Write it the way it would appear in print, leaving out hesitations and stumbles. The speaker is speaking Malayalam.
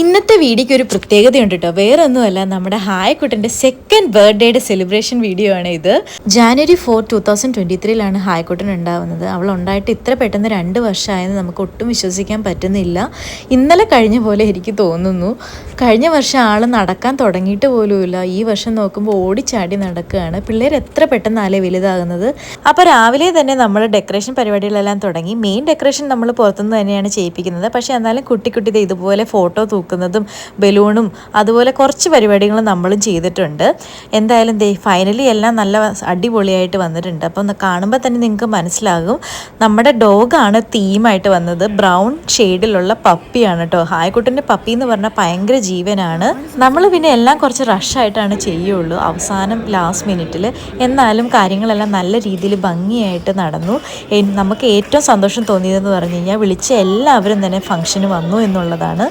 ഇന്നത്തെ വീഡിയോയ്ക്ക് ഒരു പ്രത്യേകതയുണ്ട് കേട്ടോ. വേറെ ഒന്നുമല്ല, നമ്മുടെ ഹായ്ക്കുട്ടൻ്റെ സെക്കൻഡ് ബർത്ത്ഡേയുടെ സെലിബ്രേഷൻ വീഡിയോ ആണ് ഇത്. January 4, 2023 ഹായ്ക്കുട്ടൻ ഉണ്ടാവുന്നത്. അവൾ ഉണ്ടായിട്ട് ഇത്ര പെട്ടെന്ന് 2 വർഷമായെന്ന് നമുക്ക് ഒട്ടും വിശ്വസിക്കാൻ പറ്റുന്നില്ല. ഇന്നലെ കഴിഞ്ഞ പോലെ എനിക്ക് തോന്നുന്നു. കഴിഞ്ഞ വർഷം ആൾ നടക്കാൻ തുടങ്ങിയിട്ട് പോലുമില്ല. ഈ വർഷം നോക്കുമ്പോൾ ഓടിച്ചാടി നടക്കുകയാണ്. പിള്ളേർ എത്ര പെട്ടെന്നാലേ വലുതാകുന്നത്. അപ്പോൾ രാവിലെ തന്നെ നമ്മൾ ഡെക്കറേഷൻ പരിപാടികളെല്ലാം തുടങ്ങി. മെയിൻ ഡെക്കറേഷൻ നമ്മൾ പുറത്തുനിന്ന് തന്നെയാണ് ചെയ്യിപ്പിക്കുന്നത്. പക്ഷേ എന്നാലും കുട്ടി ഇതുപോലെ ഫോട്ടോ തൂക്കുന്നതും ബലൂണും അതുപോലെ കുറച്ച് പരിപാടികളും നമ്മളും ചെയ്തിട്ടുണ്ട്. എന്തായാലും ഫൈനലി എല്ലാം നല്ല അടിപൊളിയായിട്ട് വന്നിട്ടുണ്ട്. അപ്പം കാണുമ്പോൾ തന്നെ നിങ്ങൾക്ക് മനസ്സിലാകും നമ്മുടെ ഡോഗാണ് തീമായിട്ട് വന്നത്. ബ്രൗൺ ഷെയ്ഡിലുള്ള പപ്പിയാണ് കേട്ടോ. ഹായ്ക്കുട്ടൻ്റെ പപ്പി എന്ന് പറഞ്ഞാൽ ഭയങ്കര ജീവനാണ്. നമ്മൾ പിന്നെ എല്ലാം കുറച്ച് റഷായിട്ടാണ് ചെയ്യുള്ളൂ, അവസാനം ലാസ്റ്റ് മിനിറ്റിൽ. എന്നാലും കാര്യങ്ങളെല്ലാം നല്ല രീതിയിൽ ഭംഗിയായിട്ട് നടന്നു. നമുക്ക് ഏറ്റവും സന്തോഷം തോന്നിയതെന്ന് പറഞ്ഞു കഴിഞ്ഞാൽ വിളിച്ച എല്ലാവരും തന്നെ ഫംഗ്ഷന് വന്നു എന്നുള്ളതാണ്.